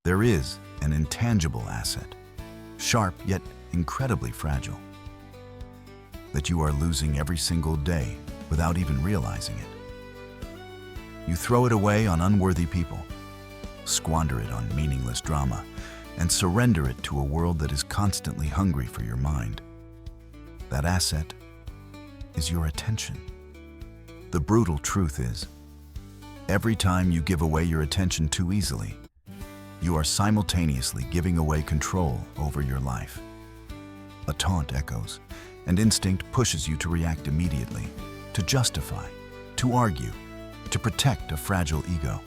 There is an intangible asset, sharp yet incredibly fragile, that you are losing every single day without even realizing it. You throw it away on unworthy people, squander it on meaningless drama, and surrender it to a world that is constantly hungry for your mind. That asset is your attention. The brutal truth is, every time you give away your attention too easily, you are simultaneously giving away control over your life. A taunt echoes, and instinct pushes you to react immediately, to justify, to argue, to protect a fragile ego.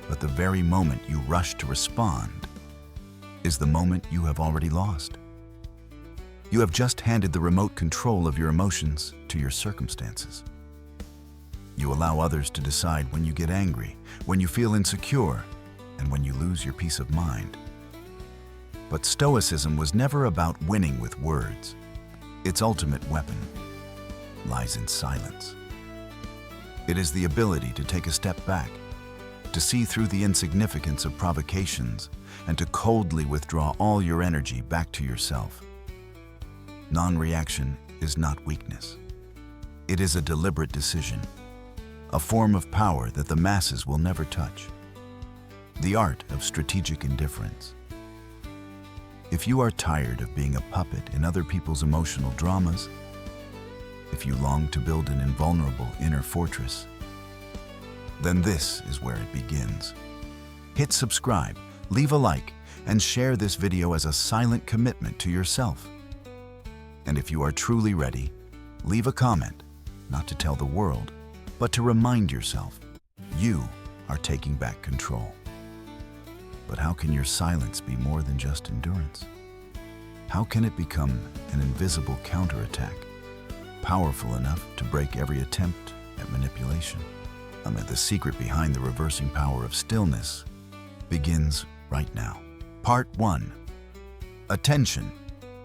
But the very moment you rush to respond is the moment you have already lost. You have just handed the remote control of your emotions to your circumstances. You allow others to decide when you get angry, when you feel insecure, and when you lose your peace of mind. But Stoicism was never about winning with words. Its ultimate weapon lies in silence. It is the ability to take a step back, to see through the insignificance of provocations, and to coldly withdraw all your energy back to yourself. Non-reaction is not weakness. It is a deliberate decision, a form of power that the masses will never touch. The art of strategic indifference. If you are tired of being a puppet in other people's emotional dramas, if you long to build an invulnerable inner fortress, then this is where it begins. Hit subscribe, leave a like, and share this video as a silent commitment to yourself. And if you are truly ready, leave a comment, not to tell the world, but to remind yourself, you are taking back control. But how can your silence be more than just endurance? How can it become an invisible counterattack, powerful enough to break every attempt at manipulation? The secret behind the reversing power of stillness begins right now. Part 1. Attention,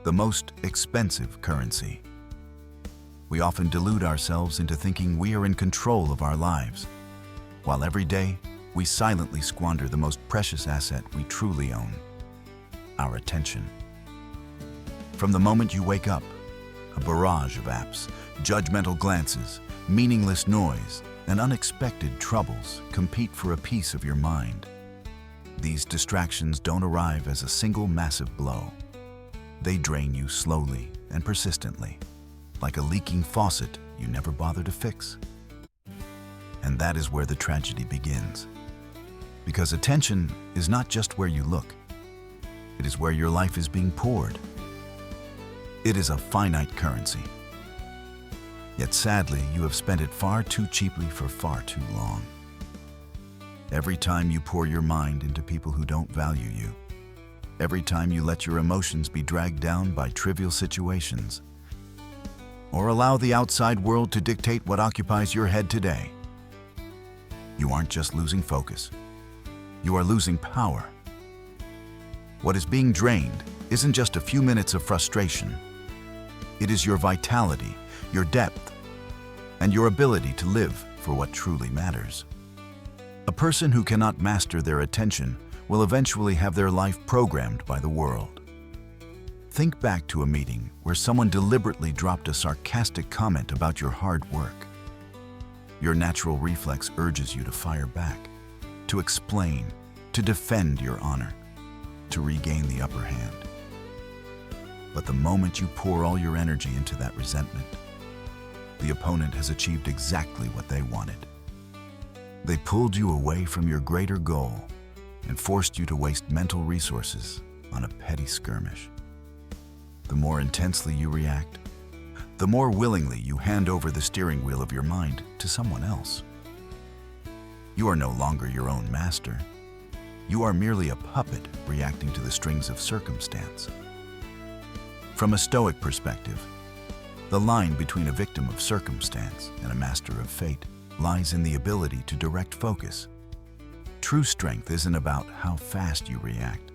the most expensive currency. We often delude ourselves into thinking we are in control of our lives, while every day we silently squander the most precious asset we truly own, our attention. From the moment you wake up, a barrage of apps, judgmental glances, meaningless noise, and unexpected troubles compete for a piece of your mind. These distractions don't arrive as a single massive blow. They drain you slowly and persistently, like a leaking faucet you never bother to fix. And that is where the tragedy begins. Because attention is not just where you look, it is where your life is being poured. It is a finite currency. Yet sadly, you have spent it far too cheaply for far too long. Every time you pour your mind into people who don't value you, every time you let your emotions be dragged down by trivial situations, or allow the outside world to dictate what occupies your head today, you aren't just losing focus, you are losing power. What is being drained isn't just a few minutes of frustration. It is your vitality, your depth, and your ability to live for what truly matters. A person who cannot master their attention will eventually have their life programmed by the world. Think back to a meeting where someone deliberately dropped a sarcastic comment about your hard work. Your natural reflex urges you to fire back, to explain, to defend your honor, to regain the upper hand. But the moment you pour all your energy into that resentment, the opponent has achieved exactly what they wanted. They pulled you away from your greater goal and forced you to waste mental resources on a petty skirmish. The more intensely you react, the more willingly you hand over the steering wheel of your mind to someone else. You are no longer your own master. You are merely a puppet reacting to the strings of circumstance. From a Stoic perspective, the line between a victim of circumstance and a master of fate lies in the ability to direct focus. True strength isn't about how fast you react,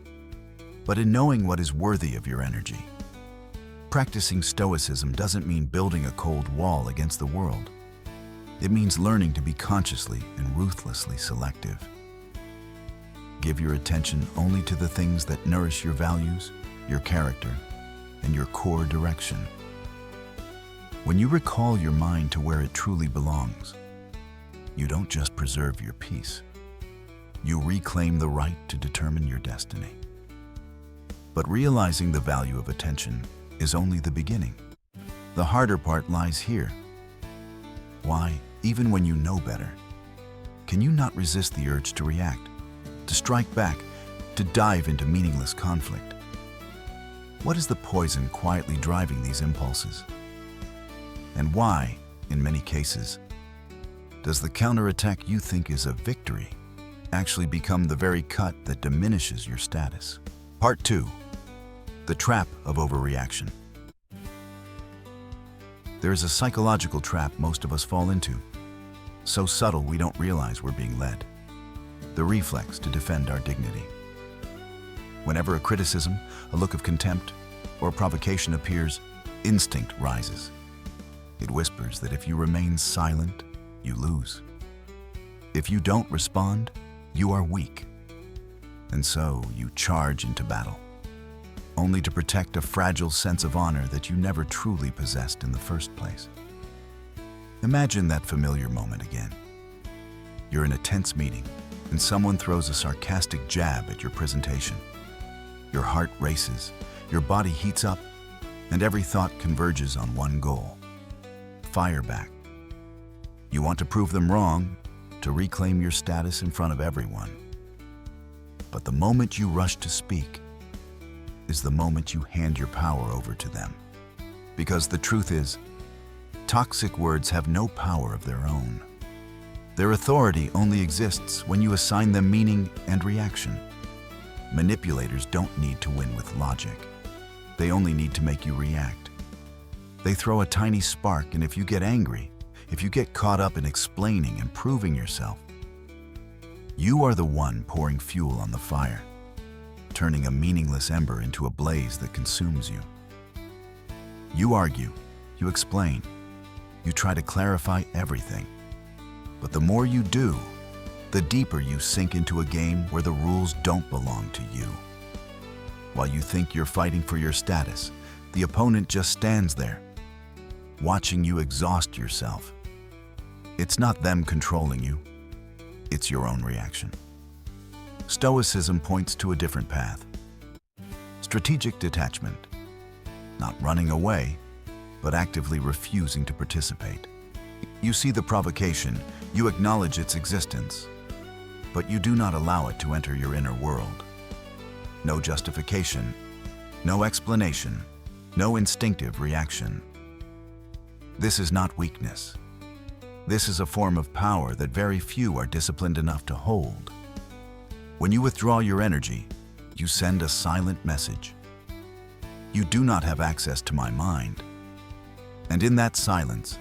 but in knowing what is worthy of your energy. Practicing Stoicism doesn't mean building a cold wall against the world. It means learning to be consciously and ruthlessly selective. give your attention only to the things that nourish your values, your character, and your core direction. When you recall your mind to where it truly belongs, you don't just preserve your peace. You reclaim the right to determine your destiny. But realizing the value of attention is only the beginning. The harder part lies here. Why, even when you know better, can you not resist the urge to react, to strike back, to dive into meaningless conflict? What is the poison quietly driving these impulses? And why, in many cases, does the counterattack you think is a victory actually become the very cut that diminishes your status? Part 2. The trap of overreaction. There is a psychological trap most of us fall into, so subtle we don't realize we're being led. The reflex to defend our dignity. Whenever a criticism, a look of contempt, or provocation appears, instinct rises. It whispers that if you remain silent, you lose. If you don't respond, you are weak. And so you charge into battle, only to protect a fragile sense of honor that you never truly possessed in the first place. Imagine that familiar moment again. You're in a tense meeting, and someone throws a sarcastic jab at your presentation. Your heart races, your body heats up, and every thought converges on one goal: fire back. You want to prove them wrong, to reclaim your status in front of everyone. But the moment you rush to speak is the moment you hand your power over to them. Because the truth is, toxic words have no power of their own. Their authority only exists when you assign them meaning and reaction. Manipulators don't need to win with logic. They only need to make you react. They throw a tiny spark, and if you get angry, if you get caught up in explaining and proving yourself, you are the one pouring fuel on the fire, turning a meaningless ember into a blaze that consumes you. You argue, you explain, you try to clarify everything. But the more you do, the deeper you sink into a game where the rules don't belong to you. While you think you're fighting for your status, the opponent just stands there, watching you exhaust yourself. It's not them controlling you, it's your own reaction. Stoicism points to a different path. Strategic detachment. Not running away, but actively refusing to participate. You see the provocation, you acknowledge its existence, but you do not allow it to enter your inner world. No justification, no explanation, no instinctive reaction. This is not weakness. This is a form of power that very few are disciplined enough to hold. When you withdraw your energy, you send a silent message. You do not have access to my mind. And in that silence,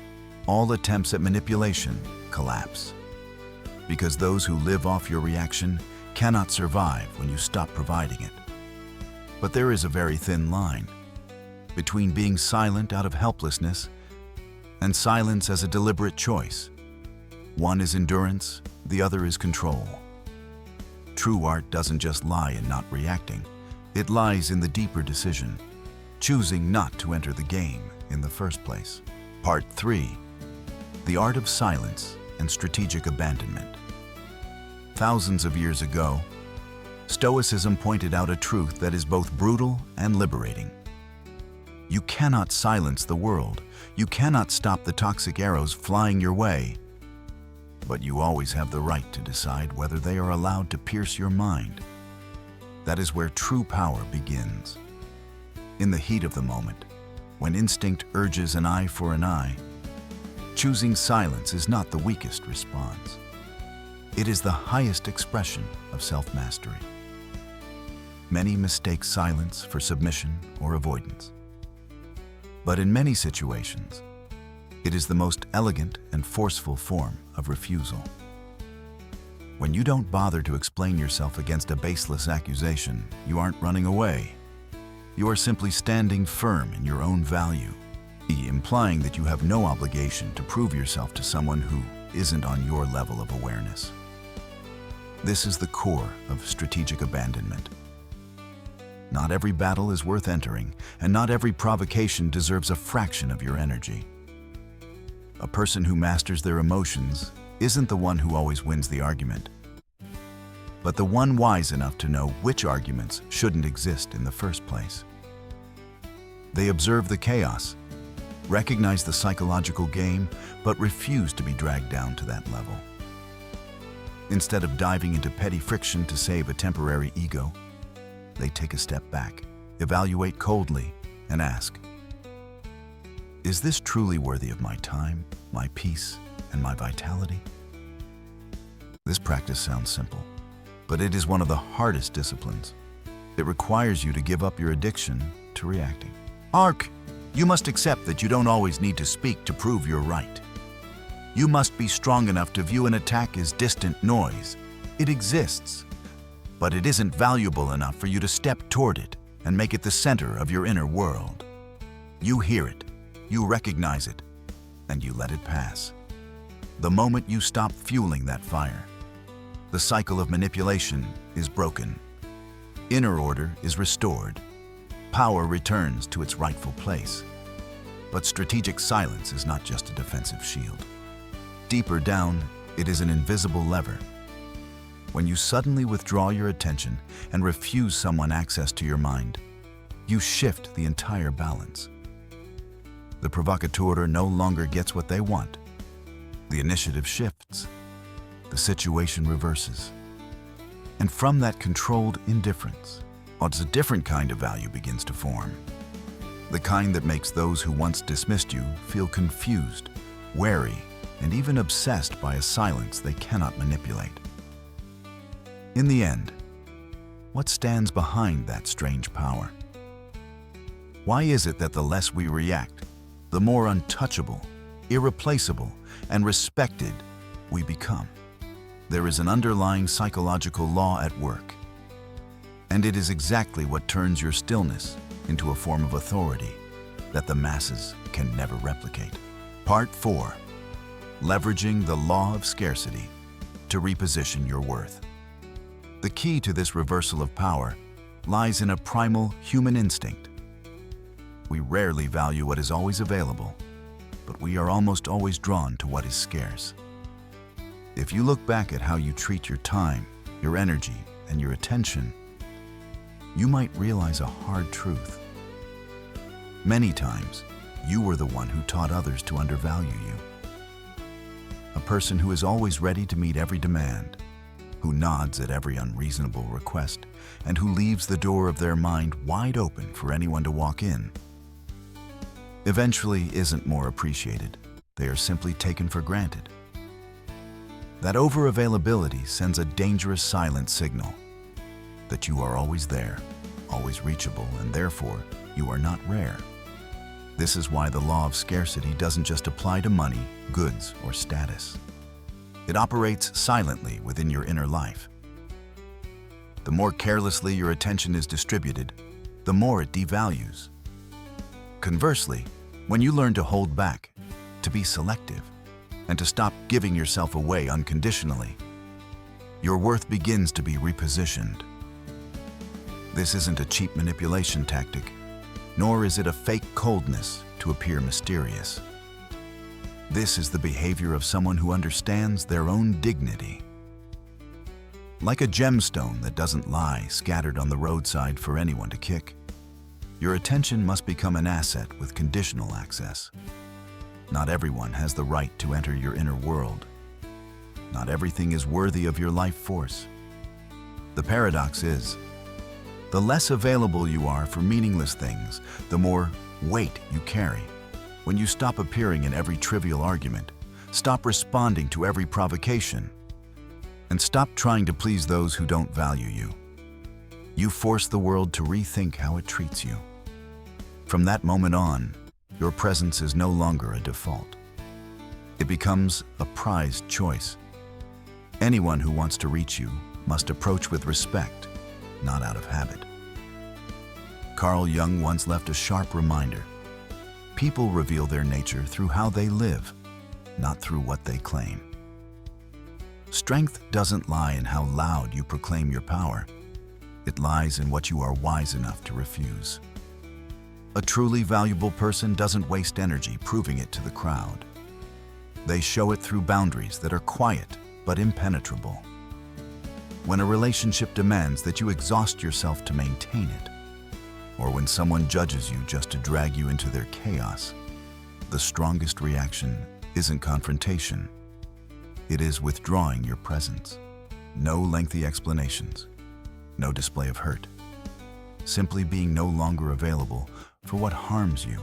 all attempts at manipulation collapse. Because those who live off your reaction cannot survive when you stop providing it. But there is a very thin line between being silent out of helplessness and silence as a deliberate choice. One is endurance, the other is control. True art doesn't just lie in not reacting. It lies in the deeper decision, choosing not to enter the game in the first place. Part 3. The art of silence and strategic abandonment. Thousands of years ago, Stoicism pointed out a truth that is both brutal and liberating. You cannot silence the world. You cannot stop the toxic arrows flying your way. But you always have the right to decide whether they are allowed to pierce your mind. That is where true power begins. In the heat of the moment, when instinct urges an eye for an eye, choosing silence is not the weakest response. It is the highest expression of self-mastery. Many mistake silence for submission or avoidance. But in many situations, it is the most elegant and forceful form of refusal. When you don't bother to explain yourself against a baseless accusation, you aren't running away. You are simply standing firm in your own value, implying that you have no obligation to prove yourself to someone who isn't on your level of awareness. This is the core of strategic abandonment. Not every battle is worth entering, and not every provocation deserves a fraction of your energy. A person who masters their emotions isn't the one who always wins the argument, but the one wise enough to know which arguments shouldn't exist in the first place. They observe the chaos, recognize the psychological game, but refuse to be dragged down to that level. Instead of diving into petty friction to save a temporary ego, they take a step back, evaluate coldly, and ask, is this truly worthy of my time, my peace, and my vitality? This practice sounds simple, but it is one of the hardest disciplines. It requires you to give up your addiction to reacting. You must accept that you don't always need to speak to prove you're right. You must be strong enough to view an attack as distant noise. It exists, but it isn't valuable enough for you to step toward it and make it the center of your inner world. You hear it, you recognize it, and you let it pass. The moment you stop fueling that fire, the cycle of manipulation is broken. Inner order is restored. Power returns to its rightful place. But strategic silence is not just a defensive shield. Deeper down, it is an invisible lever. When you suddenly withdraw your attention and refuse someone access to your mind, you shift the entire balance. The provocateur no longer gets what they want. The initiative shifts. The situation reverses. And from that controlled indifference, a different kind of value begins to form. The kind that makes those who once dismissed you feel confused, wary, and even obsessed by a silence they cannot manipulate. In the end, what stands behind that strange power? Why is it that the less we react, the more untouchable, irreplaceable, and respected we become? There is an underlying psychological law at work, and it is exactly what turns your stillness into a form of authority that the masses can never replicate. Part 4. Leveraging the law of scarcity to reposition your worth. The key to this reversal of power lies in a primal human instinct. We rarely value what is always available, but we are almost always drawn to what is scarce. If you look back at how you treat your time, your energy, and your attention, you might realize a hard truth. Many times, you were the one who taught others to undervalue you. A person who is always ready to meet every demand, who nods at every unreasonable request, and who leaves the door of their mind wide open for anyone to walk in, eventually isn't more appreciated. They are simply taken for granted. That over-availability sends a dangerous silent signal that you are always there, always reachable, and therefore you are not rare. This is why the law of scarcity doesn't just apply to money, goods, or status. It operates silently within your inner life. The more carelessly your attention is distributed, the more it devalues. Conversely, when you learn to hold back, to be selective, and to stop giving yourself away unconditionally, your worth begins to be repositioned. This isn't a cheap manipulation tactic, nor is it a fake coldness to appear mysterious. This is the behavior of someone who understands their own dignity. Like a gemstone that doesn't lie scattered on the roadside for anyone to kick, your attention must become an asset with conditional access. Not everyone has the right to enter your inner world. Not everything is worthy of your life force. The paradox is, the less available you are for meaningless things, the more weight you carry. When you stop appearing in every trivial argument, stop responding to every provocation, and stop trying to please those who don't value you, you force the world to rethink how it treats you. From that moment on, your presence is no longer a default. It becomes a prized choice. Anyone who wants to reach you must approach with respect, not out of habit. Carl Jung once left a sharp reminder. People reveal their nature through how they live, not through what they claim. Strength doesn't lie in how loud you proclaim your power. It lies in what you are wise enough to refuse. A truly valuable person doesn't waste energy proving it to the crowd. They show it through boundaries that are quiet but impenetrable. When a relationship demands that you exhaust yourself to maintain it, or when someone judges you just to drag you into their chaos, the strongest reaction isn't confrontation. It is withdrawing your presence. No lengthy explanations, no display of hurt. Simply being no longer available for what harms you.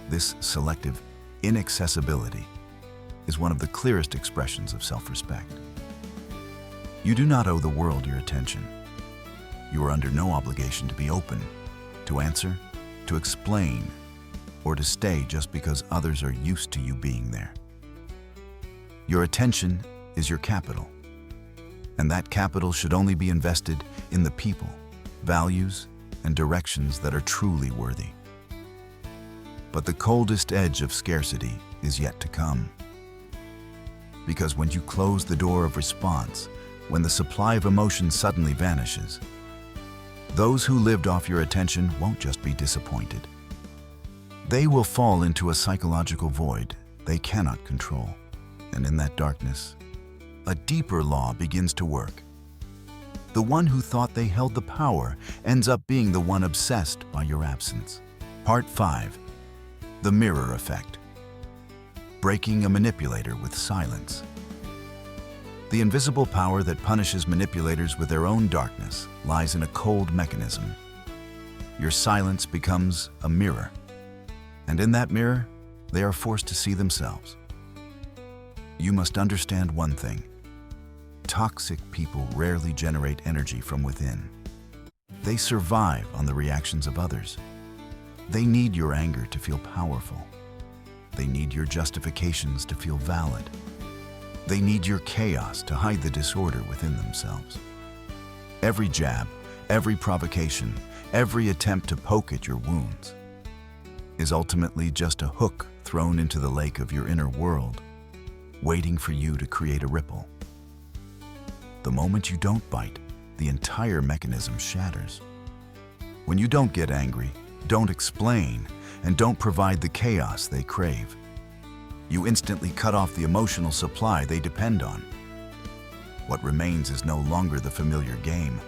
This selective inaccessibility is one of the clearest expressions of self-respect. You do not owe the world your attention. You are under no obligation to be open, to answer, to explain, or to stay just because others are used to you being there. Your attention is your capital, and that capital should only be invested in the people, values, and directions that are truly worthy. But the coldest edge of scarcity is yet to come. Because when you close the door of response, when the supply of emotion suddenly vanishes, those who lived off your attention won't just be disappointed. They will fall into a psychological void they cannot control. And in that darkness, a deeper law begins to work. The one who thought they held the power ends up being the one obsessed by your absence. Part 5. The mirror effect. Breaking a manipulator with silence. The invisible power that punishes manipulators with their own darkness lies in a cold mechanism. Your silence becomes a mirror, and in that mirror, they are forced to see themselves. You must understand one thing. Toxic people rarely generate energy from within. They survive on the reactions of others. They need your anger to feel powerful. They need your justifications to feel valid. They need your chaos to hide the disorder within themselves. Every jab, every provocation, every attempt to poke at your wounds is ultimately just a hook thrown into the lake of your inner world, waiting for you to create a ripple. The moment you don't bite, the entire mechanism shatters. When you don't get angry, don't explain, and don't provide the chaos they crave, you instantly cut off the emotional supply they depend on. What remains is no longer the familiar game,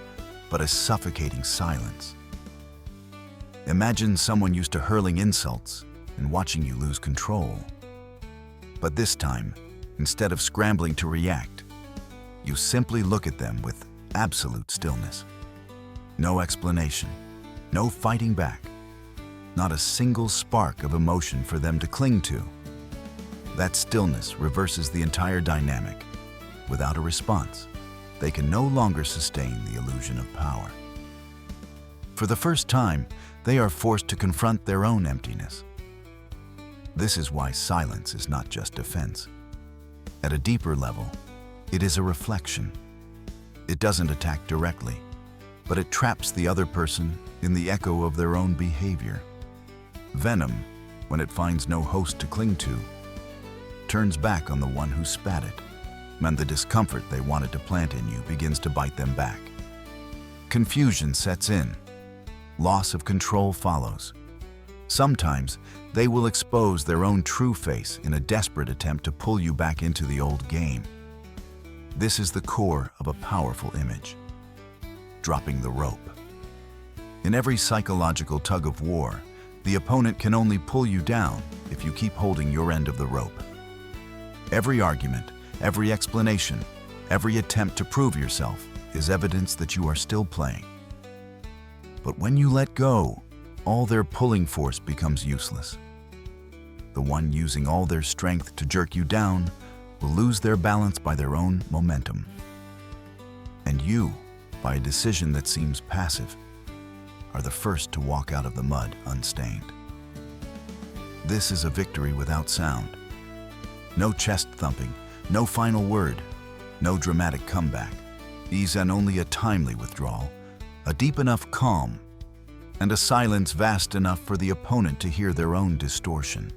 but a suffocating silence. Imagine someone used to hurling insults and watching you lose control. But this time, instead of scrambling to react, you simply look at them with absolute stillness. No explanation, no fighting back, not a single spark of emotion for them to cling to. That stillness reverses the entire dynamic. Without a response, they can no longer sustain the illusion of power. For the first time, they are forced to confront their own emptiness. This is why silence is not just defense. At a deeper level, it is a reflection. It doesn't attack directly, but it traps the other person in the echo of their own behavior. Venom, when it finds no host to cling to, turns back on the one who spat it, and the discomfort they wanted to plant in you begins to bite them back. Confusion sets in. Loss of control follows. Sometimes they will expose their own true face in a desperate attempt to pull you back into the old game. This is the core of a powerful image. Dropping the rope. In every psychological tug of war, the opponent can only pull you down if you keep holding your end of the rope. Every argument, every explanation, every attempt to prove yourself is evidence that you are still playing. But when you let go, all their pulling force becomes useless. The one using all their strength to jerk you down will lose their balance by their own momentum. And you, by a decision that seems passive, are the first to walk out of the mud unstained. This is a victory without sound. No chest thumping, no final word, no dramatic comeback. These and only a timely withdrawal, a deep enough calm, and a silence vast enough for the opponent to hear their own distortion.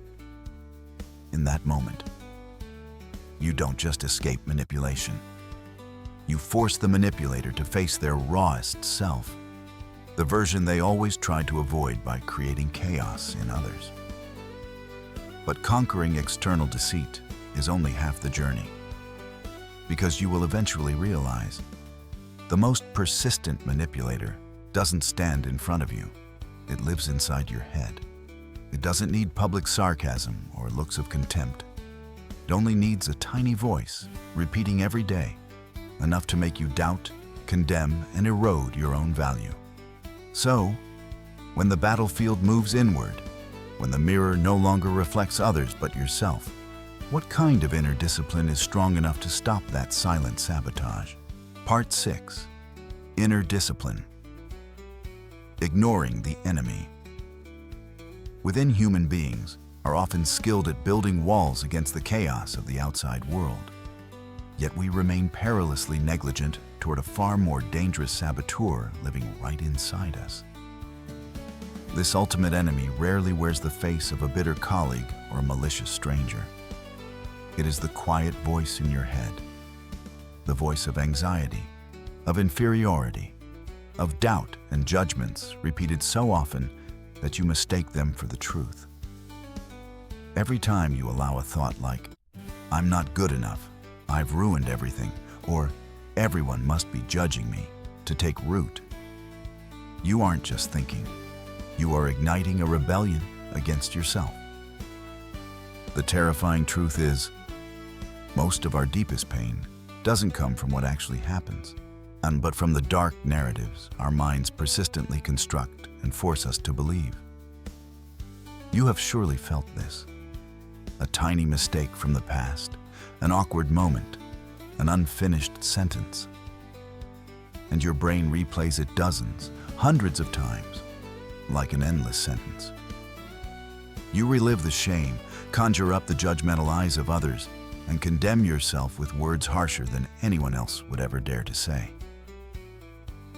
In that moment, You don't just escape manipulation. You force the manipulator to face their rawest self, the version they always tried to avoid by creating chaos in others. But conquering external deceit is only half the journey, because you will eventually realize the most persistent manipulator doesn't stand in front of you. It lives inside your head. It doesn't need public sarcasm or looks of contempt. It only needs a tiny voice, repeating every day, enough to make you doubt, condemn, and erode your own value. So, when the battlefield moves inward, when the mirror no longer reflects others but yourself, what kind of inner discipline is strong enough to stop that silent sabotage? Part 6. Inner Discipline. Ignoring the enemy. Within human beings are often skilled at building walls against the chaos of the outside world. Yet we remain perilously negligent toward a far more dangerous saboteur living right inside us. This ultimate enemy rarely wears the face of a bitter colleague or a malicious stranger. It is the quiet voice in your head, the voice of anxiety, of inferiority, of doubt and judgments repeated so often that you mistake them for the truth. Every time you allow a thought like, "I'm not good enough, I've ruined everything," or "everyone must be judging me," to take root, you aren't just thinking, you are igniting a rebellion against yourself. The terrifying truth is, most of our deepest pain doesn't come from what actually happens, but from the dark narratives our minds persistently construct and force us to believe. You have surely felt this. A tiny mistake from the past, an awkward moment, an unfinished sentence. And your brain replays it dozens, hundreds of times, like an endless sentence. You relive the shame, conjure up the judgmental eyes of others, and condemn yourself with words harsher than anyone else would ever dare to say.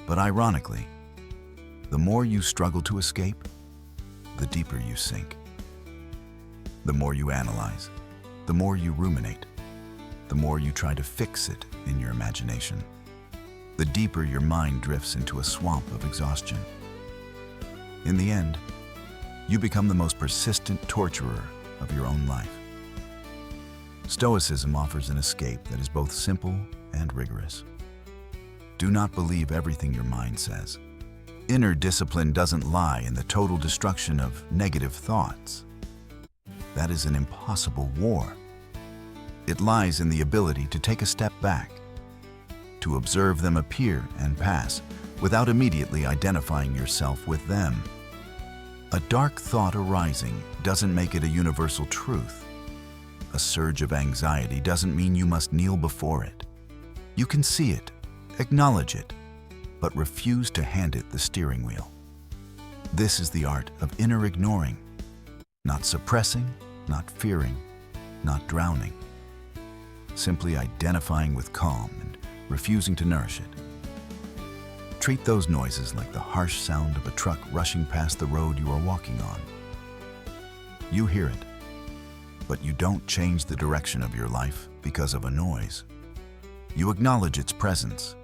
But ironically, the more you struggle to escape, the deeper you sink. The more you analyze, the more you ruminate, the more you try to fix it in your imagination, the deeper your mind drifts into a swamp of exhaustion. In the end, you become the most persistent torturer of your own life. Stoicism offers an escape that is both simple and rigorous. Do not believe everything your mind says. Inner discipline doesn't lie in the total destruction of negative thoughts. That is an impossible war. It lies in the ability to take a step back, to observe them appear and pass without immediately identifying yourself with them. A dark thought arising doesn't make it a universal truth. A surge of anxiety doesn't mean you must kneel before it. You can see it, acknowledge it, but refuse to hand it the steering wheel. This is the art of inner ignoring, not suppressing, not fearing, not drowning. Simply identifying with calm and refusing to nourish it. Treat those noises like the harsh sound of a truck rushing past the road you are walking on. You hear it, but you don't change the direction of your life because of a noise. You acknowledge its presence,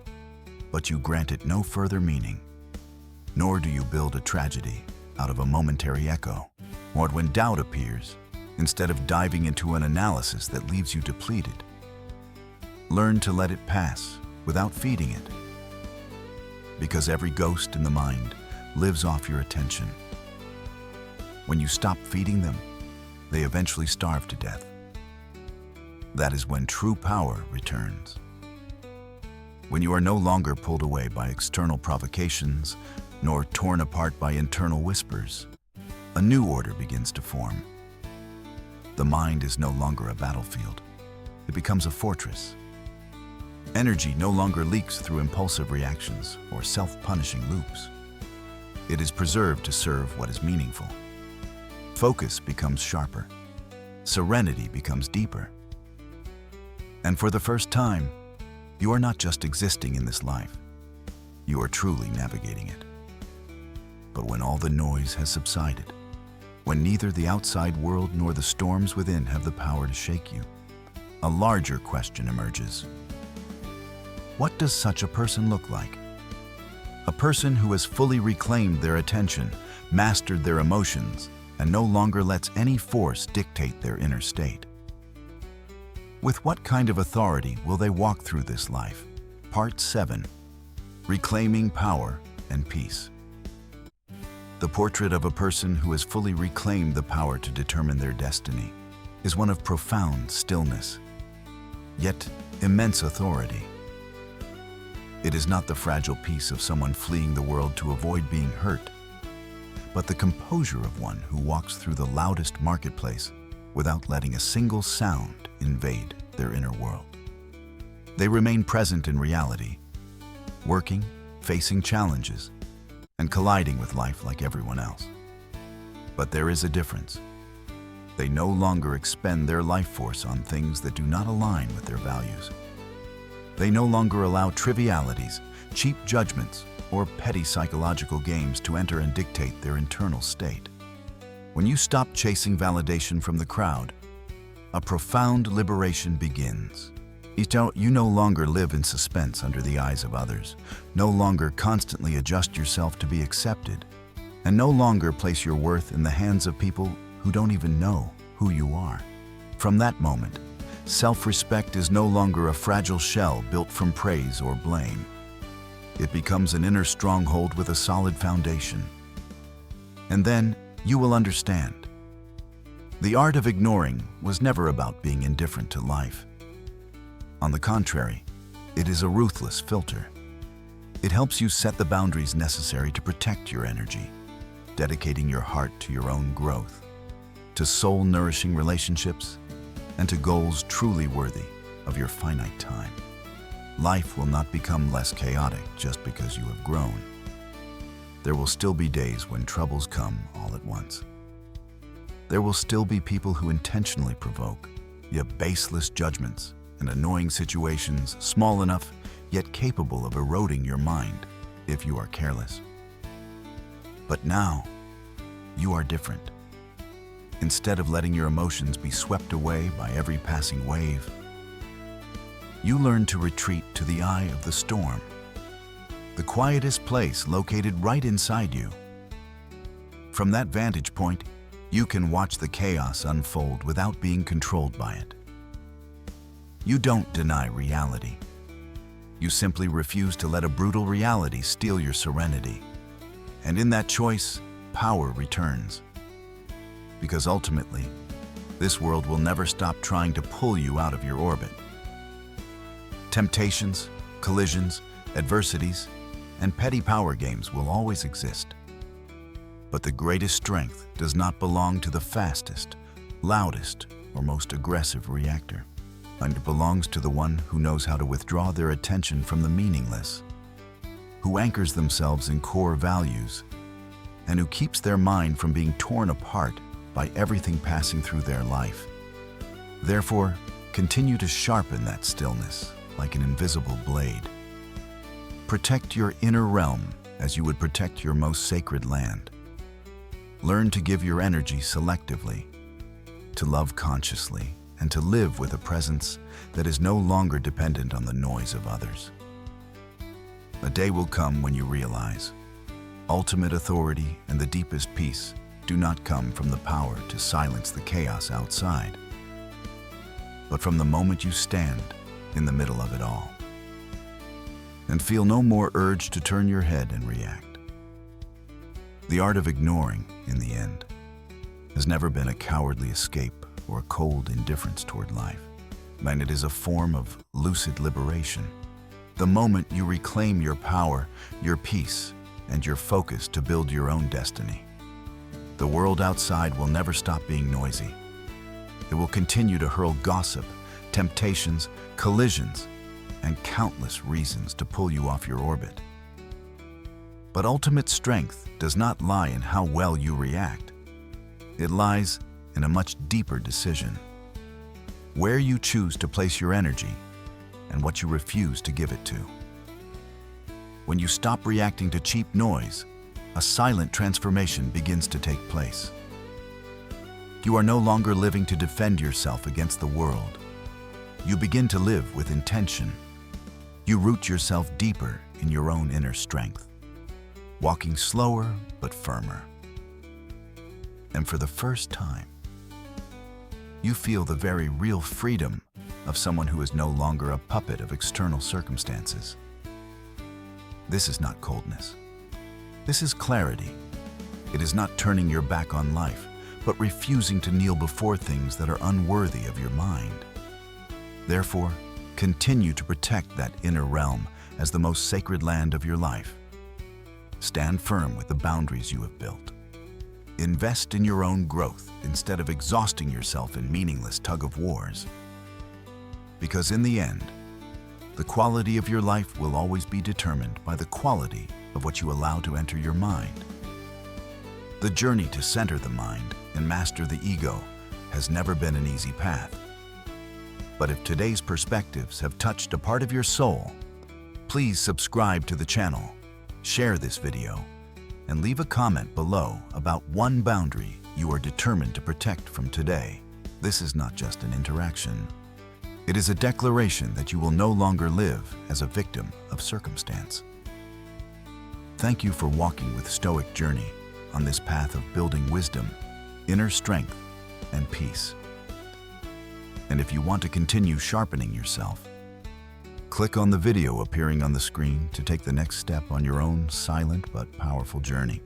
but you grant it no further meaning. Nor do you build a tragedy out of a momentary echo, or when doubt appears, instead of diving into an analysis that leaves you depleted. Learn to let it pass without feeding it, because every ghost in the mind lives off your attention. When you stop feeding them, they eventually starve to death. That is when true power returns. When you are no longer pulled away by external provocations, nor torn apart by internal whispers, a new order begins to form. The mind is no longer a battlefield. It becomes a fortress. Energy no longer leaks through impulsive reactions or self-punishing loops. It is preserved to serve what is meaningful. Focus becomes sharper. Serenity becomes deeper. And for the first time, you are not just existing in this life. You are truly navigating it. But when all the noise has subsided, when neither the outside world nor the storms within have the power to shake you, a larger question emerges. What does such a person look like? A person who has fully reclaimed their attention, mastered their emotions, and no longer lets any force dictate their inner state. With what kind of authority will they walk through this life? Part 7. Reclaiming Power and Peace. The portrait of a person who has fully reclaimed the power to determine their destiny is one of profound stillness, yet immense authority. It is not the fragile peace of someone fleeing the world to avoid being hurt, but the composure of one who walks through the loudest marketplace without letting a single sound invade their inner world. They remain present in reality, working, facing challenges, and colliding with life like everyone else. But there is a difference. They no longer expend their life force on things that do not align with their values. They no longer allow trivialities, cheap judgments, or petty psychological games to enter and dictate their internal state. When you stop chasing validation from the crowd, a profound liberation begins. You no longer live in suspense under the eyes of others, no longer constantly adjust yourself to be accepted, and no longer place your worth in the hands of people who don't even know who you are. From that moment, self-respect is no longer a fragile shell built from praise or blame. It becomes an inner stronghold with a solid foundation. And then you will understand. The art of ignoring was never about being indifferent to life. On the contrary, it is a ruthless filter. It helps you set the boundaries necessary to protect your energy, dedicating your heart to your own growth, to soul-nourishing relationships, and to goals truly worthy of your finite time. Life will not become less chaotic just because you have grown. There will still be days when troubles come all at once. There will still be people who intentionally provoke, yet baseless judgments and annoying situations small enough yet capable of eroding your mind if you are careless. But now, you are different. Instead of letting your emotions be swept away by every passing wave, you learn to retreat to the eye of the storm, the quietest place located right inside you. From that vantage point, you can watch the chaos unfold without being controlled by it. You don't deny reality. You simply refuse to let a brutal reality steal your serenity. And in that choice, power returns. Because ultimately, this world will never stop trying to pull you out of your orbit. Temptations, collisions, adversities, and petty power games will always exist. But the greatest strength does not belong to the fastest, loudest, or most aggressive reactor. And it belongs to the one who knows how to withdraw their attention from the meaningless, who anchors themselves in core values, and who keeps their mind from being torn apart by everything passing through their life. Therefore, continue to sharpen that stillness like an invisible blade. Protect your inner realm as you would protect your most sacred land. Learn to give your energy selectively, to love consciously, and to live with a presence that is no longer dependent on the noise of others. A day will come when you realize ultimate authority and the deepest peace do not come from the power to silence the chaos outside, but from the moment you stand in the middle of it all and feel no more urge to turn your head and react. The art of ignoring, in the end, has never been a cowardly escape or a cold indifference toward life, and it is a form of lucid liberation. The moment you reclaim your power, your peace, and your focus to build your own destiny, the world outside will never stop being noisy. It will continue to hurl gossip, temptations, collisions, and countless reasons to pull you off your orbit. But ultimate strength does not lie in how well you react. It lies in a much deeper decision, where you choose to place your energy and what you refuse to give it to. When you stop reacting to cheap noise, a silent transformation begins to take place. You are no longer living to defend yourself against the world. You begin to live with intention. You root yourself deeper in your own inner strength, walking slower but firmer. And for the first time, you feel the very real freedom of someone who is no longer a puppet of external circumstances. This is not coldness. This is clarity. It is not turning your back on life, but refusing to kneel before things that are unworthy of your mind. Therefore, continue to protect that inner realm as the most sacred land of your life. Stand firm with the boundaries you have built. Invest in your own growth instead of exhausting yourself in meaningless tug-of-wars. Because in the end, the quality of your life will always be determined by the quality of what you allow to enter your mind. The journey to center the mind and master the ego has never been an easy path. But if today's perspectives have touched a part of your soul, please subscribe to the channel, share this video, and leave a comment below about one boundary you are determined to protect from today. This is not just an interaction. It is a declaration that you will no longer live as a victim of circumstance. Thank you for walking with Stoic Journey on this path of building wisdom, inner strength, and peace. And if you want to continue sharpening yourself, click on the video appearing on the screen to take the next step on your own silent but powerful journey.